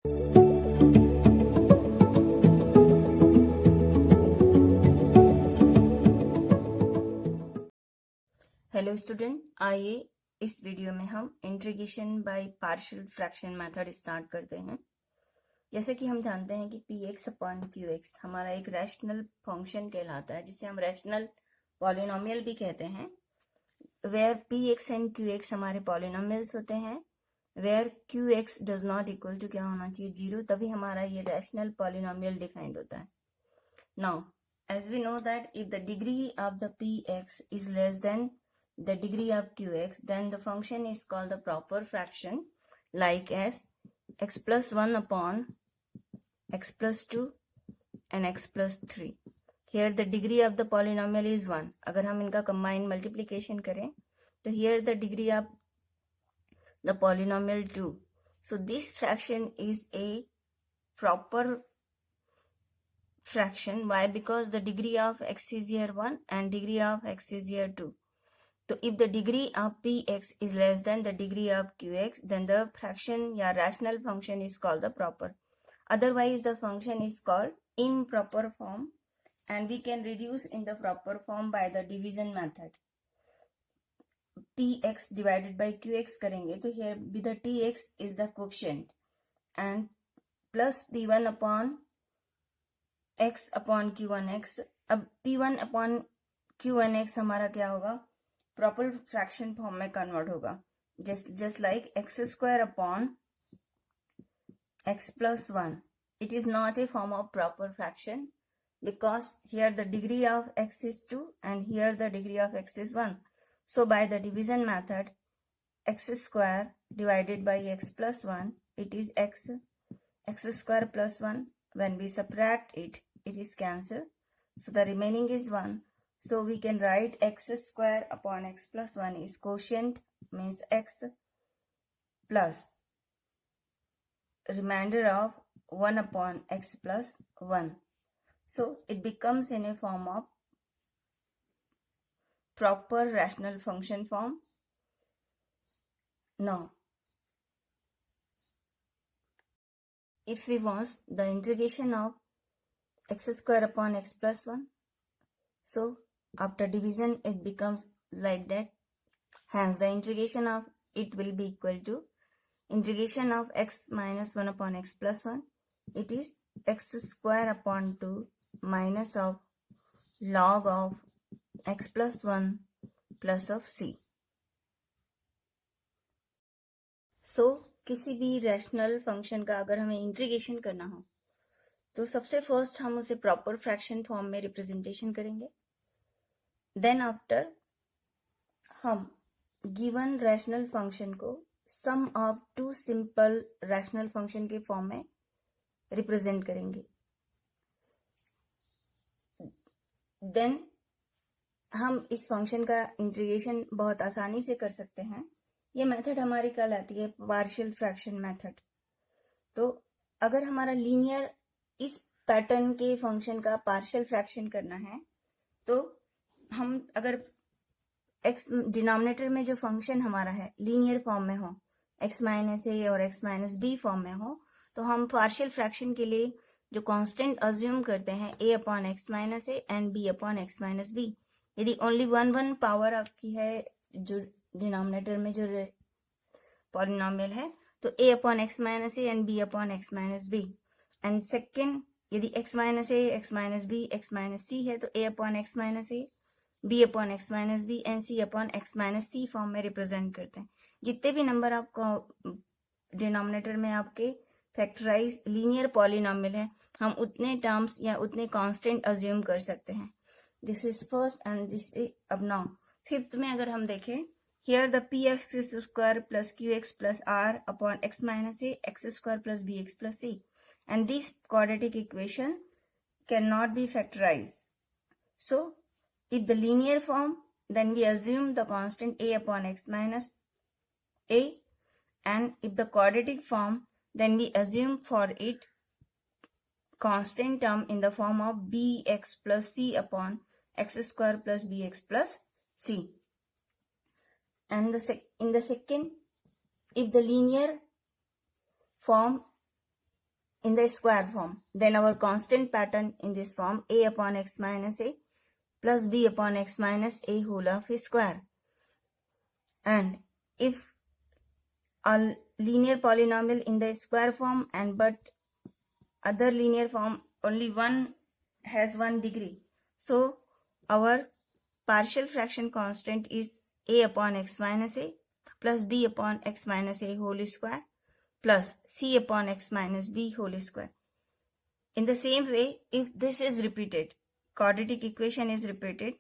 Hello student, आइए इस video में हम integration by partial fraction method start करते हैं। जैसे कि हम जानते हैं कि px अपॉन qx हमारा एक रैशनल फंक्शन कहलाता है, जिसे हम रैशनल पॉलिनोमियल भी कहते हैं। वेयर px एंड qx हमारे पॉलिनोमियल्स होते हैं, where qx does not equal to क्या होना चाहिए, 0, तभी हमारा ये रैशनल पॉलिनोमियल डिफाइंड होता है। Now as we know that if the degree of the px is less than the degree of qx, then the function is called the proper fraction, like as x plus 1 upon x plus 2 and x plus 3. Here the degree of the polynomial is 1. अगर हम इनका combined multiplication करें तो here the degree of the polynomial 2. So this fraction is a proper fraction. Why? Because the degree of x is here 1 and degree of x is here 2. So if the degree of px is less than the degree of qx, then the fraction या rational function is called the proper. Otherwise the function is called improper form, and we can reduce in the proper form by the division method. px divided by qx करेंगे तो here with the tx is the quotient and plus p1 upon x upon q1x. अब p1 upon q1x हमारा क्या होगा, proper fraction form में convert होगा, just like x square upon x plus 1. It is not a form of proper fraction because here the degree of x is 2 and here the degree of x is 1. So by the division method, x square divided by x plus 1, it is x square plus 1. When we subtract it, it is cancelled. So the remaining is 1. So we can write x square upon x plus 1 is quotient, means x plus remainder of 1 upon x plus 1. So it becomes in a form of proper rational function form. Now, if we want the integration of x square upon x plus 1, so after division it becomes like that. Hence the integration of it will be equal to integration of x minus 1 upon x plus 1. It is x square upon 2 minus of log of x plus 1 plus of c. So किसी भी rational function का अगर हमें integration करना हो तो सबसे first हम उसे प्रॉपर फ्रैक्शन फॉर्म में रिप्रेजेंटेशन करेंगे। देन आफ्टर हम गिवन रैशनल फंक्शन को sum of two simple rational function के फॉर्म में रिप्रेजेंट करेंगे। देन हम इस फंक्शन का इंटीग्रेशन बहुत आसानी से कर सकते हैं। ये मेथड हमारी कहलाती है पार्शियल फ्रैक्शन मेथड। तो अगर हमारा लीनियर इस पैटर्न के फंक्शन का पार्शियल फ्रैक्शन करना है तो हम अगर x डिनोमिनेटर में जो फंक्शन हमारा है लीनियर फॉर्म में हो, x माइनस ए और x माइनस बी फॉर्म में हो, तो हम पार्शियल फ्रैक्शन के लिए जो कांस्टेंट अज्यूम करते हैं a upon x minus a and b upon x minus b. यदि ओनली वन पावर आपकी है जो डिनोमिनेटर में जो पॉलिनोमियल है तो a upon x minus a and b upon x minus b. And second, यदि x minus a x minus b x minus c है तो a upon x minus a b upon x minus b and c upon x minus c form में represent करते हैं। जितने भी number आपको denominator में आपके फैक्टराइज लीनियर पॉलिनोमियल है, हम उतने टर्म्स या उतने कांस्टेंट अज्यूम कर सकते हैं। This is first and this is अब नाउ फिफ्थ में अगर हम देखें, here the px square plus qx plus r upon x minus a x square plus bx plus c, and this quadratic equation cannot be factorized. So if the linear form, then we assume the constant a upon x minus a, and if the quadratic form, then we assume for it constant term in the form of bx plus c upon x square plus bx plus c. And in the second, if the linear form in the square form, then our constant pattern in this form a upon x minus a plus b upon x minus a whole of square. And if a linear polynomial in the square form and but other linear form only one has 1 degree, so our partial fraction constant is a upon x minus a plus b upon x minus a whole square plus c upon x minus b whole square. In the same way, if this is repeated, quadratic equation is repeated,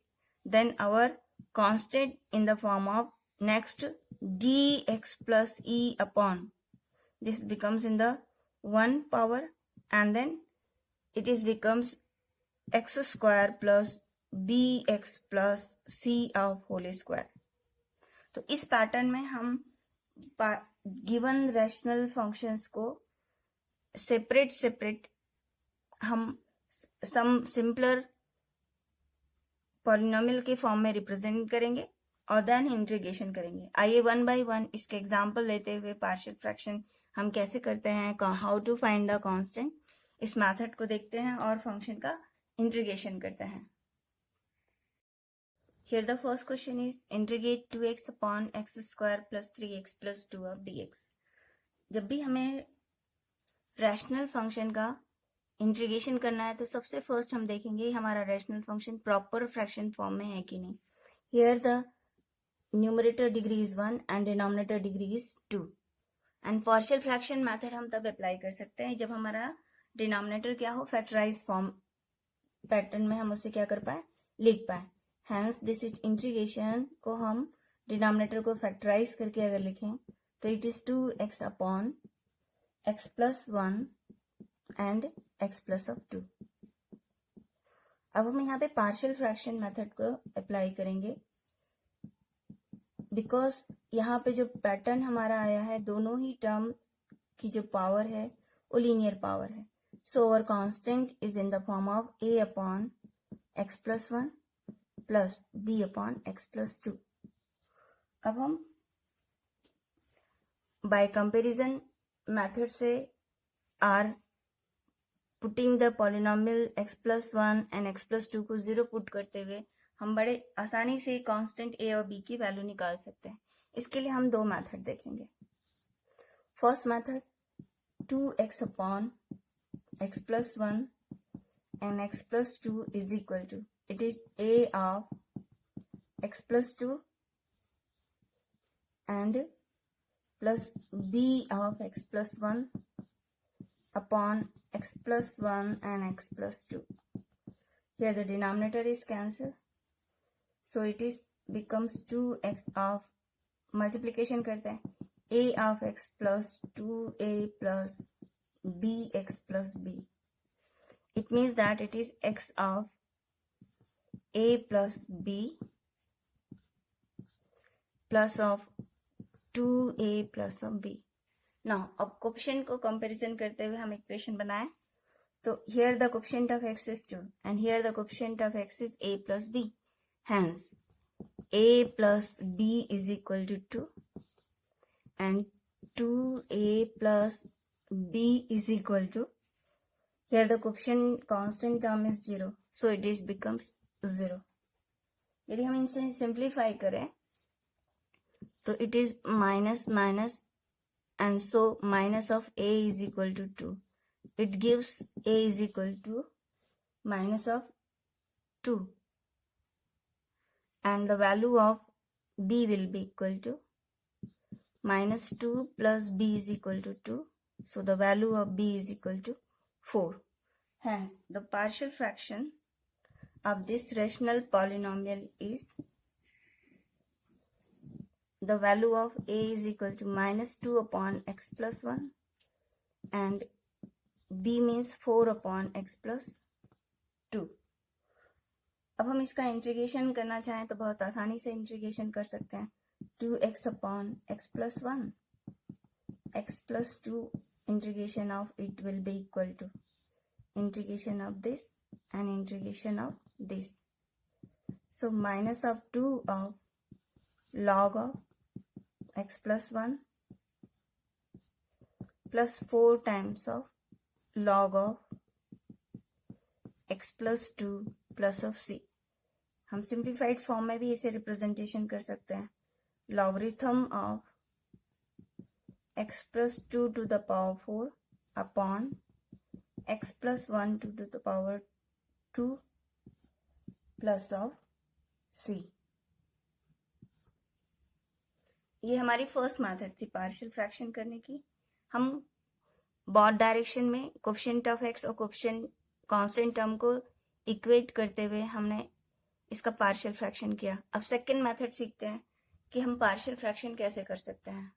then our constant in the form of next dx plus e upon this becomes in the 1 power, and then it is becomes x square plus bx plus c of whole square. तो इस pattern में हम given rational functions को separate हम some simpler polynomial के form में represent करेंगे और देन इंटीग्रेशन करेंगे. आइए वन बाय वन इसके एग्जांपल लेते हुए पार्शियल फ्रैक्शन हम कैसे करते हैं, how to find the constant, इस मेथड को देखते हैं और फंक्शन का इंटीग्रेशन करते हैं. Here the first question is integrate 2x upon x square plus 3x plus 2 of dx. जब भी हमें रैशनल फंक्शन का इंटीग्रेशन करना है तो सबसे फर्स्ट हम देखेंगे हमारा rational function proper fraction form में है कि नहीं. Here the numerator degree is 1 and denominator degree is 2. And partial fraction method हम तब अप्लाई कर सकते हैं जब हमारा डिनोमिनेटर क्या हो, फैक्टराइज फॉर्म पैटर्न में हम उसे क्या कर पाए, लिख पाए. Hence this इंटीग्रेशन को हम डिनोमिनेटर को फैक्टराइज करके अगर लिखें तो it is 2x upon x plus 1 and x plus of 2. अब हम यहाँ पे पार्शियल फ्रैक्शन मेथड को अप्लाई करेंगे बिकॉज यहाँ पे जो पैटर्न हमारा आया है दोनों ही टर्म की जो पावर है वो लीनियर पावर है. So our constant is in the form of a upon x plus 1 plus b upon x plus 2. अब हम बाय कंपेरिजन मेथड से are putting the polynomial x plus 1 and x plus 2 को 0 put करते हुए हम बड़े आसानी से कांस्टेंट a और b की वैल्यू निकाल सकते हैं. इसके लिए हम दो मेथड देखेंगे. First method 2x upon x plus 1 and x plus 2 is equal to it is a of x plus 2 and plus b of x plus 1 upon x plus 1 and x plus 2. Here the denominator is cancelled, so it is becomes 2x of multiplication करते हैं a of x plus 2a plus bx plus b. It means that it is x of a plus b plus of 2a plus of b. Now अब coefficient को comparison करते हुए हम equation बनाएं तो here the coefficient of x is 2 and here the coefficient of x is a plus b. Hence a plus b is equal to 2 and 2a plus b is equal to, here the coefficient constant term is 0, so it is becomes 0. यदि हम इनसे simplify करें तो it is minus minus and so minus of a is equal to 2. It gives a is equal to minus of 2 and the value of b will be equal to minus 2 plus b is equal to 2. So the value of b is equal to 4. Hence the partial fraction of this rational polynomial is the value of a is equal to minus 2 upon x plus 1 and b means 4 upon x plus 2. अब हम इसका integration करना चाहें तो बहुत आसानी से integration कर सकते हैं. 2x upon x plus 1 x plus 2 integration of it will be equal to integration of this and integration of this. So minus of 2 of log of x plus 1 plus 4 times of log of x plus 2 plus of c। हम simplified form में भी इसे representation कर सकते हैं। Logarithm of x plus 2 to the power 4 upon x plus 1 to the power 2 plus of c। ये हमारी first method थी पार्शियल फ्रैक्शन करने की। हम बोथ डायरेक्शन में कोएफिशिएंट ऑफ x और कोएफिशिएंट कांस्टेंट टर्म को इक्वेट करते हुए हमने इसका पार्शियल फ्रैक्शन किया। अब सेकंड मेथड सीखते हैं कि हम पार्शियल फ्रैक्शन कैसे कर सकते हैं।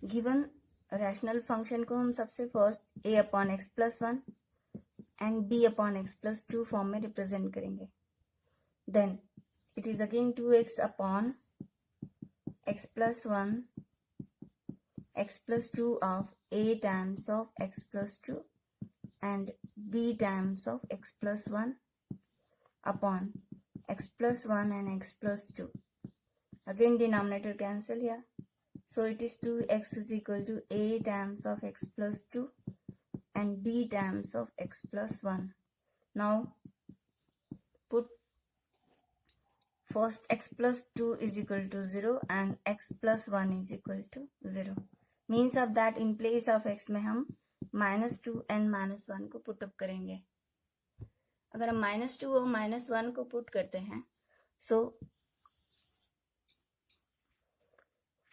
गिवन रैशनल फंक्शन को हम सबसे first a upon x plus 1 and b upon x plus 2 form में रिप्रेजेंट करेंगे। Then it is again 2x upon x plus 1 x plus 2 of a times of x plus 2 and b times of x plus 1 upon x plus 1 and x plus 2. Again denominator cancel here. So it is 2x is equal to a times of x plus 2 and b times of x plus 1. Now put first x plus 2 is equal to 0 and x plus 1 is equal to 0. Means of that in place of x में हम -2 and -1 को put up करेंगे। अगर हम -2 और -1 को put करते हैं so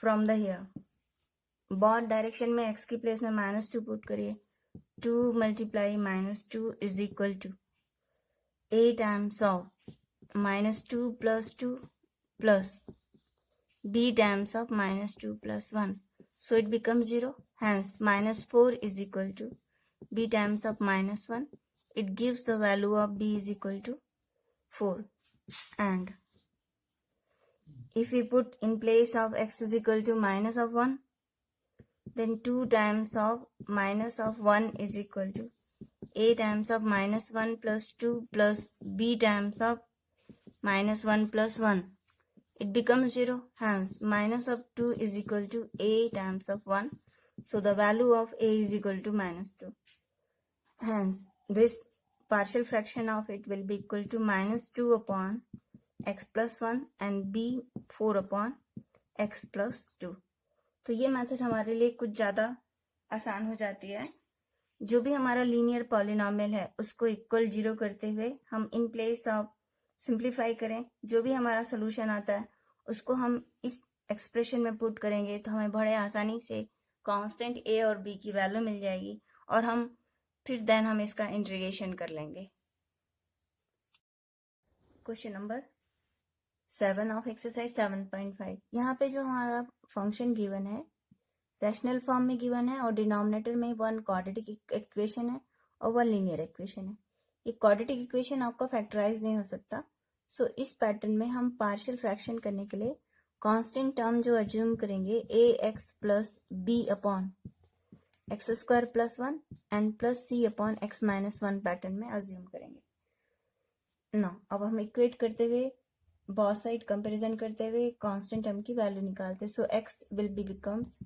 from the here both direction में x की प्लेस में -2 पुट करिए। 2 multiply -2 is equal to a times of -2 plus 2 plus b times of -2 plus 1. So it becomes 0. Hence -4 is equal to b times of -1. It gives the value of b is equal to 4. And if we put in place of x is equal to minus of 1, then 2 times of minus of 1 is equal to a times of -1 plus 2 plus b times of -1 plus 1. It becomes 0. Hence minus of 2 is equal to a times of 1. So the value of a is equal to -2. Hence this partial fraction of it will be equal to -2 upon x plus 1 and b 4 upon x plus 2. तो ये method हमारे लिए कुछ ज़्यादा आसान हो जाती है। जो भी हमारा लीनियर पॉलिनोमियल है उसको इक्वल 0 करते हुए हम इन प्लेस ऑफ सिंप्लीफाई करें। जो भी हमारा सोल्यूशन आता है उसको हम इस एक्सप्रेशन में पुट करेंगे तो हमें बड़े आसानी से कांस्टेंट a और b की वैल्यू मिल जाएगी और हम फिर देन हम इसका इंटीग्रेशन कर लेंगे। Question number 7 of exercise 7.5। यहाँ पे जो हमारा फंक्शन गिवन है रैशनल फॉर्म में गिवन है और डिनोमिनेटर में वन क्वाड्रेटिक इक्वेशन है और वन लीनियर इक्वेशन है। ये क्वाड्रेटिक इक्वेशन आपका फैक्टराइज नहीं हो सकता। सो इस पैटर्न में हम पार्शियल फ्रैक्शन करने के लिए कांस्टेंट टर्म जो एज्यूम करेंगे a x plus b upon x square plus 1 and plus c upon x minus 1 pattern में एज्यूम करेंगे। नो अब हम इक्वेट करते हुए बोथ साइड कंपैरिजन करते हुए कांस्टेंट टर्म की वैल्यू निकालते। So x will be becomes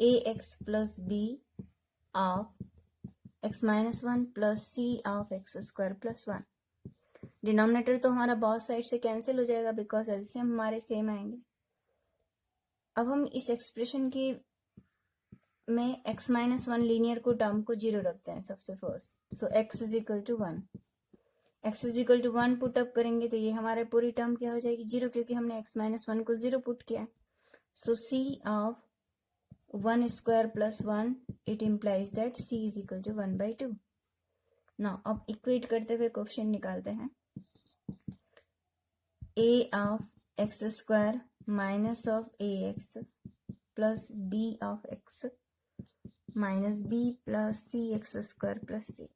a x plus b of x minus 1 plus c of x square plus 1। Denominator तो हमारा बोथ साइड से कैंसिल हो जाएगा बिकॉज एलसीएम हमारे सेम आएंगे। अब हम इस एक्सप्रेशन की में x माइनस 1 लीनियर को टर्म को 0 रखते हैं सबसे first. So x is equal to 1। x is equal to 1 put up करेंगे तो ये हमारे पूरी टर्म क्या हो जाएगी 0 क्योंकि हमने x माइनस 1 को 0 पुट किया। सो c of 1 square plus 1 it implies that c is equal to 1 by 2। now अब इक्वेट करते हुए कोएफिशिएंट निकालते हैं। a of x square minus of ax plus b of x minus b plus c x square plus c।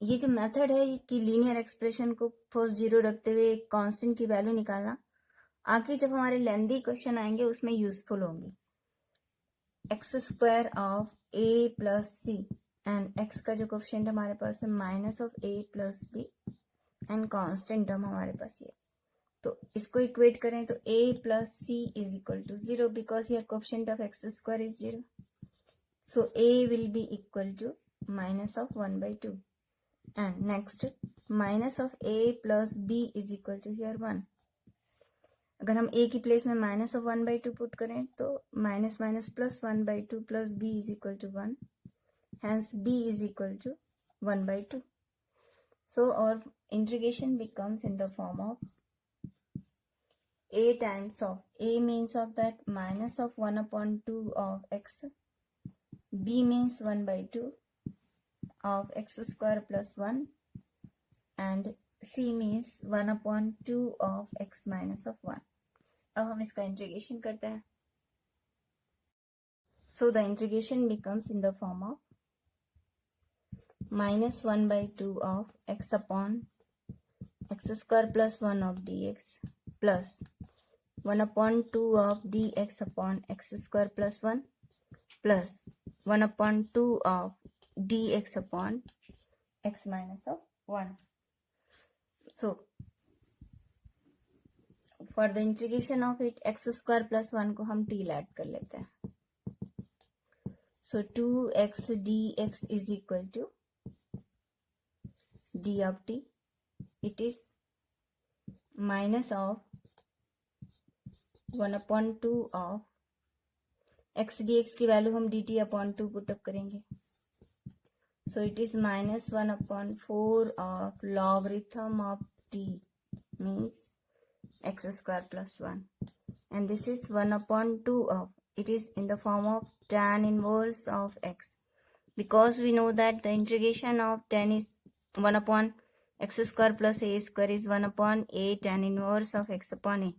ये जो method है कि linear expression को फर्स्ट 0 रखते हुए एक कांस्टेंट की वैल्यू निकालना आगे जब हमारे लेंथी क्वेश्चन आएंगे उसमें यूजफुल होंगी। X square of a plus c and x का जो कोएफिशिएंट हमारे पास है minus of a plus b and constant term हमारे पास ये। तो इसको इक्वेट करें तो a plus c is equal to 0 because here coefficient of x square is 0। So a will be equal to minus of 1 by 2. And next, minus of a plus b is equal to here 1. अगर हम a की place में minus of 1 by 2 put करें तो minus minus plus 1 by 2 plus b is equal to 1. Hence b is equal to 1 by 2. So our integration becomes in the form of a times of, a means of that minus of 1 upon 2 of x, b means 1 by 2 of x square plus 1, and c means 1 upon 2 of x minus of 1. अब हम इसका integration करते हैं. So the integration becomes in the form of minus 1 by 2 of x upon x square plus 1 of dx plus 1 upon 2 of dx upon x square plus 1 plus 1 upon 2 of dx upon x minus of 1. So for the integration of it, x square plus 1 को हम t add कर लेते हैं. So 2x dx is equal to d of t. It is minus of 1 upon 2 of x dx की value हम dt upon 2 put up करेंगे. So it is minus 1 upon 4 of logarithm of t means x square plus 1, and this is 1 upon 2 of, it is in the form of tan inverse of x, because we know that the integration of tan is 1 upon x square plus a square is 1 upon a tan inverse of x upon a.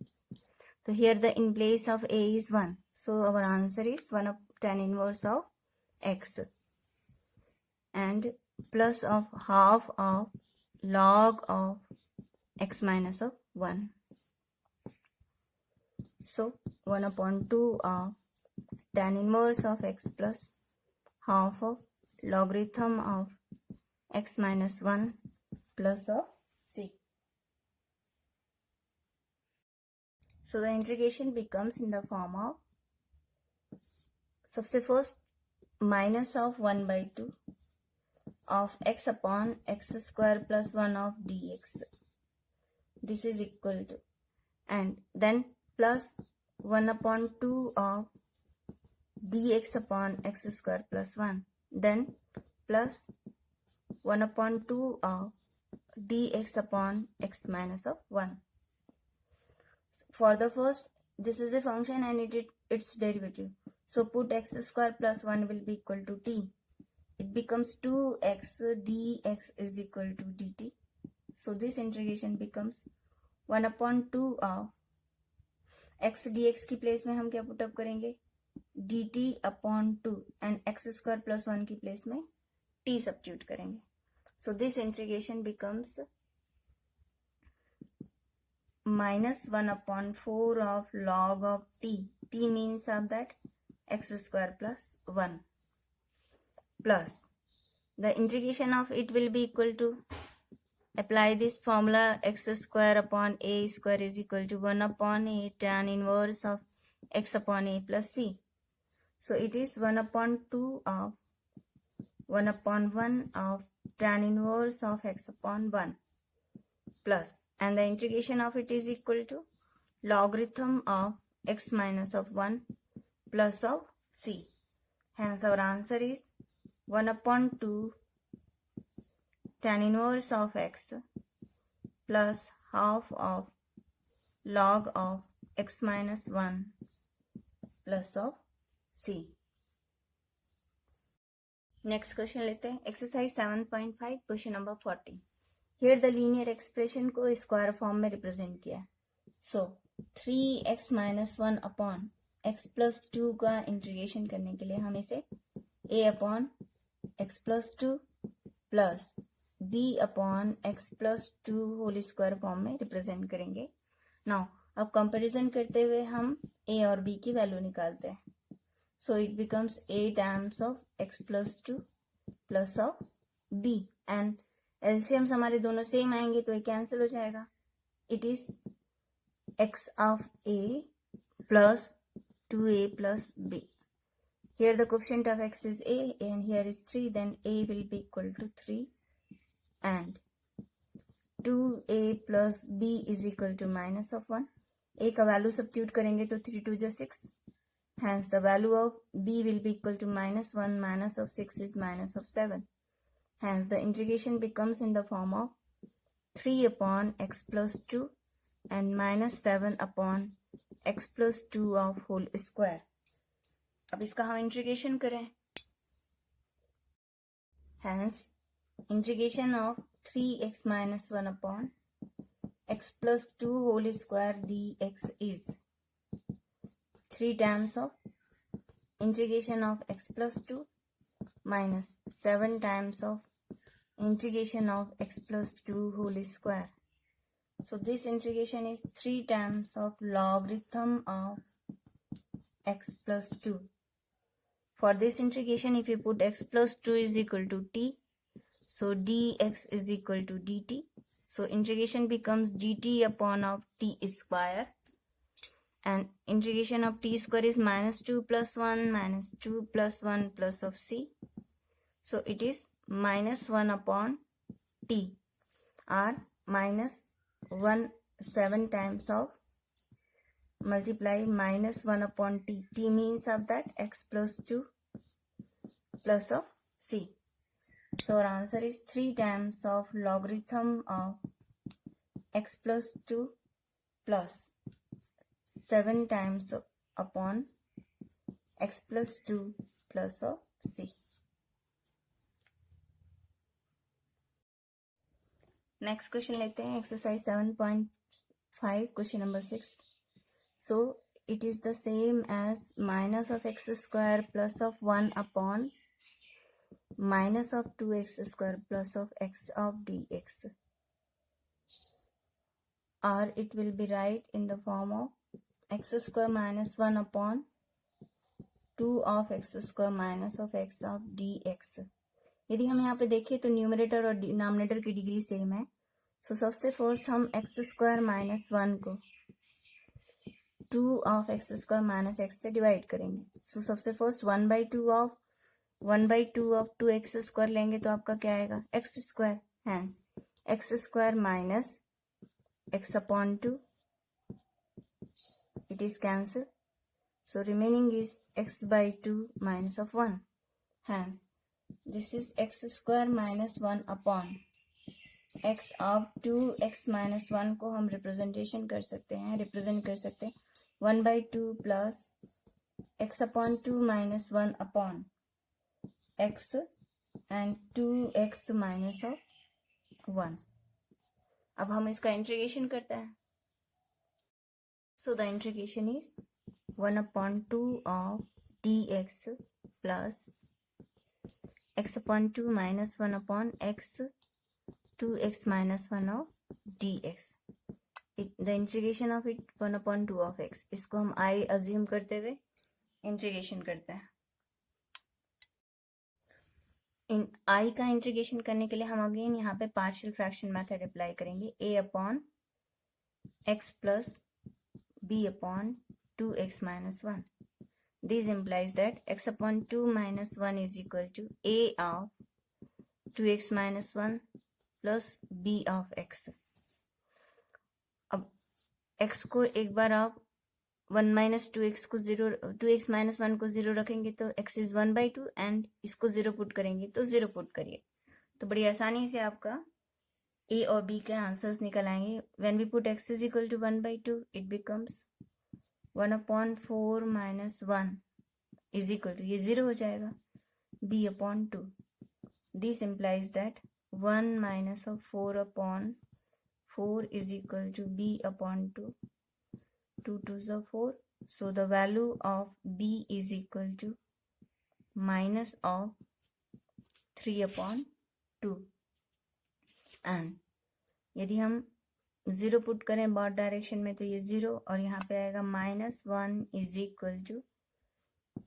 So here the in place of a is 1, so our answer is 1 of tan inverse of x and plus of half of log of x minus of 1. So 1 upon 2 of tan inverse of x plus half of logarithm of x minus 1 plus of c. So the integration becomes in the form of, सबसे first minus of 1 by 2 of x upon x square plus 1 of dx. This is equal to, and then plus 1 upon 2 of dx upon x square plus 1, then plus 1 upon 2 of dx upon x minus of 1. So for the first, this is a function and its derivative. So put x square plus 1 will be equal to t. It becomes 2x dx is equal to dt. So this integration becomes 1 upon 2 of x dx की place में हम क्या put up करेंगे, dt upon 2, and x square plus 1 की place में t substitute करेंगे. So this integration becomes minus 1 upon 4 of log of t. T means of that x square plus 1 plus the integration of it will be equal to, apply this formula, x square upon a square is equal to 1 upon a tan inverse of x upon a plus c. So it is 1 upon 2 of 1 upon 1 of tan inverse of x upon 1 plus, and the integration of it is equal to logarithm of x minus of 1 plus of c. Hence our answer is 1 upon 2 tan inverse of x plus half of log of x minus 1 plus of c. Next question लेते हैं. Exercise 7.5 question number 40. Here the linear expression को square form में represent किया है. So 3x minus 1 upon x plus 2 का integration करने के लिए हम इसे a upon x plus 2 plus b upon x plus 2 whole square form में represent करेंगे. Now अब comparison करते हुए हम a और b की वैल्यू निकालते हैं. So it becomes a times of x plus 2 plus of b, and LCMs हमारे दोनों सेम आएंगे तो ये कैंसिल हो जाएगा. It is x of a plus 2a plus b, here the coefficient of x is a and here is 3, then a will be equal to 3 and 2a plus b is equal to minus of 1. a का value substitute करेंगे तो 3 2 जा 6, hence the value of b will be equal to minus 1 minus of 6 is minus of 7. Hence the integration becomes in the form of 3 upon x plus 2 and minus 7 upon x plus 2 of whole square. अब इसका हम integration करें, hence integration of 3x minus 1 upon x plus 2 whole square dx is 3 times of integration of x plus 2 minus 7 times of integration of x plus 2 whole square. So this integration is 3 times of logarithm of x plus 2. For this integration, if you put x plus 2 is equal to t, so dx is equal to dt. So integration becomes dt upon of t square, and integration of t square is minus 2 plus 1 minus 2 plus 1 plus of c. So it is minus 1 upon t, or minus 1 7 times of multiply minus 1 upon t. t means of that x plus 2 plus of c. So our answer is 3 times of logarithm of x plus 2 plus 7 times upon x plus 2 plus of c. Next question लेते हैं, exercise 7.5 question number 6. So it is the same as minus of x square plus of 1 upon minus of 2x square plus of x of dx, or it will be right in the form of x square minus 1 upon 2 of x square minus of x of dx. यदि हम यहाँ पे देखें तो numerator और denominator की degree same है. सो सबसे फर्स्ट हम एक्स स्क्वायर माइनस 1 को 2 of x square minus x से डिवाइड करेंगे. सो सबसे फर्स्ट 1/2 ऑफ 2x स्क्वायर लेंगे तो आपका क्या आएगा, x square. Hence x square minus x upon 2, it is cancelled. So remaining is x/2 minus of 1. Hence this is x square minus 1 upon x of 2x minus 1 को हम represent कर सकते हैं 1/2 plus x upon 2 minus 1 upon x and 2x minus of 1. अब हम इसका integration करते हैं. So the integration is 1 upon 2 of dx plus x upon 2 minus 1 upon x 2x minus 1 of dx. The integration of it 1 upon 2 of x. इसको हम I assume करते हुए integration करते हैं. इन I का इंटीग्रेशन करने के लिए हम अगेन यहाँ पे पार्शियल फ्रैक्शन मेथड अप्लाई करेंगे. a upon x plus b upon 2x minus 1. This implies that x upon 2 minus 1 is equal to a of 2x minus 1 plus b of x. अब x को एक बार आप 1 minus 2x को 0, 2x minus 1 को 0 रखेंगे तो x is 1/2 and इसको 0 put करेंगे तो 0 पुट करिए तो बड़ी आसानी से आपका a और b के आंसर्स निकल आएंगे. When we put x is equal to 1/2, it becomes 1 upon 4 minus 1 is equal to, ये 0 हो जाएगा, b upon 2. This implies that 1 minus of 4 upon 4 is equal to b upon 2. 2 2s are 4. So the value of b is equal to minus of 3 upon 2. And यदि हम 0 put करें bot direction में तो ये 0 और यहाँ पे आएगा -1 is equal to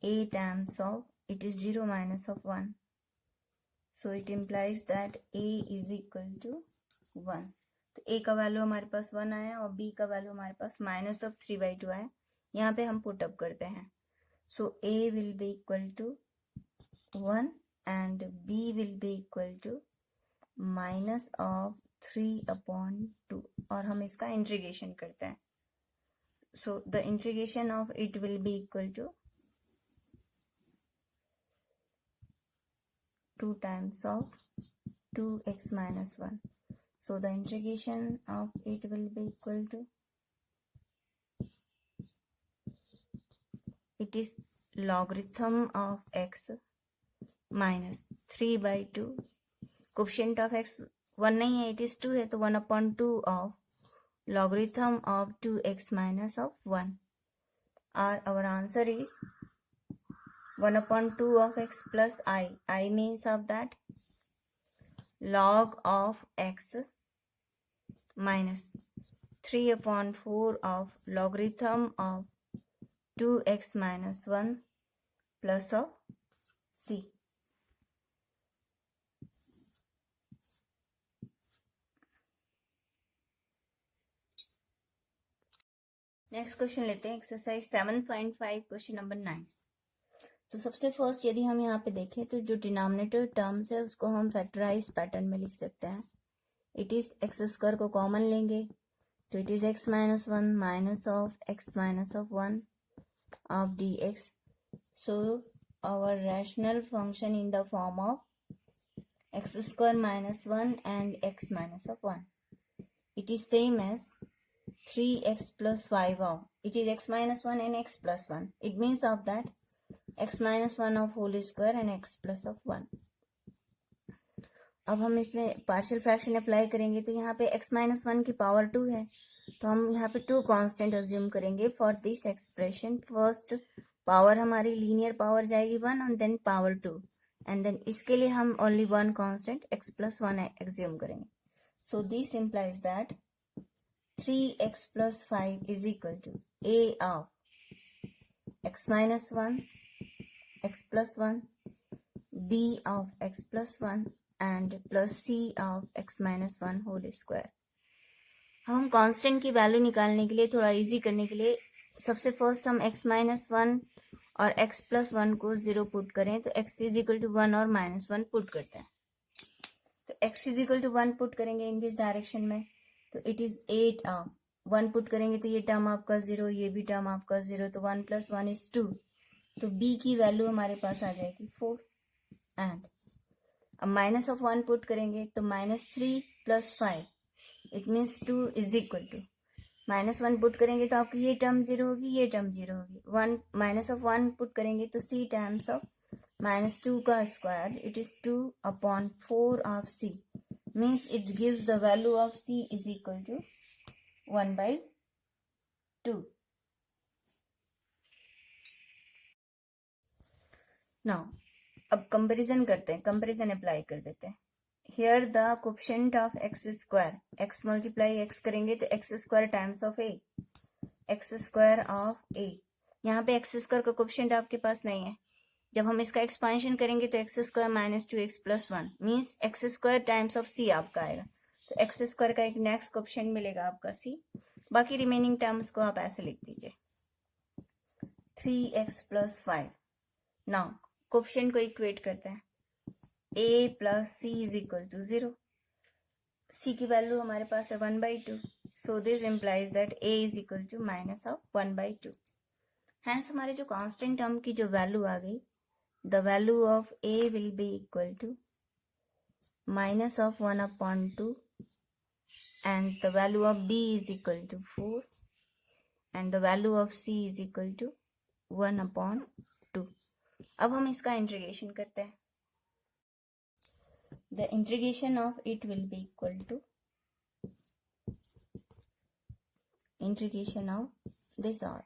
a times of, it is 0 minus of 1. So it implies that a is equal to 1. तो a का वैल्यू हमारे पास 1 आया और b का वैल्यू हमारे पास -3/2 आया. यहाँ पे हम पुट अप करते हैं. So a will be equal to 1 and b will be equal to minus of 3/2 और हम इसका इंटीग्रेशन करते हैं. So the integration of it will be equal to 2 times of 2x minus 1. So the integration of it will be equal to, it is logarithm of x minus 3/2. Coefficient of x 1 नहीं है, it is 2 है, तो 1/2 of logarithm of 2x minus of 1. Our answer is 1/2 of x plus I. I means of that log of x minus 3/4 of logarithm of 2x minus 1 plus of c. Next question लेते हैं, exercise 7.5 question number 9. तो सबसे first यदि हम यहाँ पे देखें तो जो डिनोमिनेटर टर्म्स है उसको हम फैक्टराइज पैटर्न में लिख सकते हैं. इट इज एक्स स्क्वायर को कॉमन लेंगे तो it is x minus 1 minus of x minus of 1 of dx. So our rational function in the form of x square minus 1 and x minus of 1. It is same as 3x plus 5 of, it is x minus 1 and x plus 1. It means of that x minus 1 of whole square and x plus of 1. अब हम इसमें partial fraction apply करेंगे तो यहाँ पे x minus 1 की power 2 है, तो हम यहाँ पे 2 कांस्टेंट अज्यूम करेंगे for this expression. First power हमारी लीनियर पावर जाएगी 1 और देन पावर 2 एंड देन इसके लिए हम only 1 constant x plus 1 assume करेंगे. So this implies that 3x plus 5 is equal to a of x minus 1, x plus 1, b of x plus 1 and plus c of x minus 1 whole square. हम constant की value निकालने के लिए, थोड़ा easy करने के लिए, सबसे फर्स्ट हम x minus 1 और x plus 1 को 0 पुट करें तो x is equal to 1 और minus 1 पुट करते हैं. तो x is equal to 1 put करेंगे इन दिस डायरेक्शन में तो इट इज 8 ऑफ 1 पुट करेंगे तो ये टर्म आपका 0, ये भी टर्म आपका 0, तो 1 plus 1 is 2. तो b की वैल्यू हमारे पास आ जाएगी 4. एंड अब माइनस ऑफ 1 पुट करेंगे तो -3 plus 5 it means 2 is equal to, -1 put करेंगे तो आपकी ये टर्म 0 होगी, ये टर्म 0 होगी. 1 माइनस ऑफ 1 पुट करेंगे तो c टाइम्स ऑफ -2 का square, it is 2/4 of c. means it gives the value of c is equal to 1/2. now अब कंपैरिजन करते हैं, कंपैरिजन अप्लाई कर देते हैं. Here the coefficient of x square, x multiply x करेंगे तो x square times of a, x square of a. यहाँ पे x स्क्वायर का कोएफिशिएंट आपके पास नहीं है. जब हम इसका एक्सपांशन करेंगे तो x square minus 2x plus 1 means x square times of c आपका आएगा. तो x स्क्वायर का एक नेक्स्ट कोएफिशिएंट मिलेगा आपका c. बाकी रिमेनिंग टर्म्स को आप ऐसे लिख दीजिए 3x plus 5. नाउ कोएफिशिएंट को इक्वेट करते हैं. a plus c is equal to 0. c की वैल्यू हमारे पास है 1/2. So this implies that a is equal to minus of 1/2. Hence हमारे जो कांस्टेंट टर्म की जो वैल्यू आ गई, the value of a will be equal to minus of 1/2 and the value of b is equal to 4 and the value of c is equal to 1/2. अब हम इसका integration करते हैं. The integration of it will be equal to integration of this all.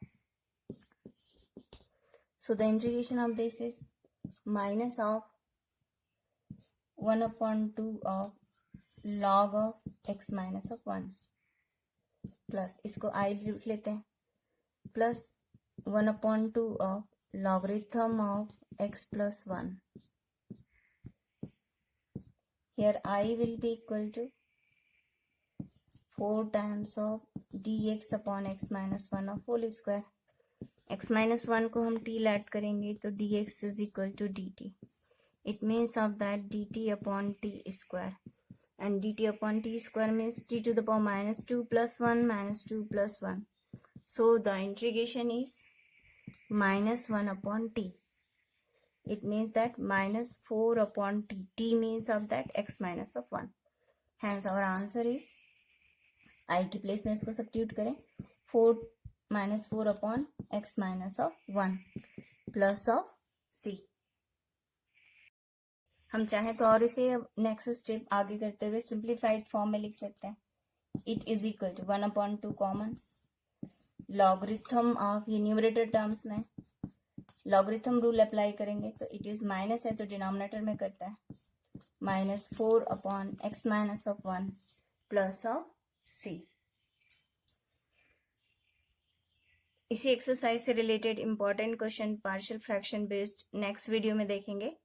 So the integration of this is minus of 1/2 of log of x minus of 1 plus इसको I लिख लेते हैं plus 1/2 of logarithm of x plus 1. Here I will be equal to 4 times of dx upon x minus 1 of whole square. x minus 1 को हम t add करेंगे तो dx is equal to dt. It means of that dt upon t square, and dt upon t square means t to the power minus 2 plus 1 minus 2 plus 1. So the integration is minus 1 upon t. It means that minus 4 upon t. T means of that x minus of 1. Hence our answer is, I की place में इसको substitute करें, 4 minus 4 upon x minus of 1 plus of c. हम चाहें तो और इसे next step आगे करते हुए सिंप्लीफाइड फॉर्म में लिख सकते हैं. It is equal to 1/2 common logarithm of, ये न्यूमरेटर टर्म्स में लॉगरिथम रूल अप्लाई करेंगे तो इट इज माइनस है तो डिनोमिनेटर में करता है -4 upon x minus of 1 plus of c. इसी एक्सरसाइज से related important question partial fraction based next video में देखेंगे.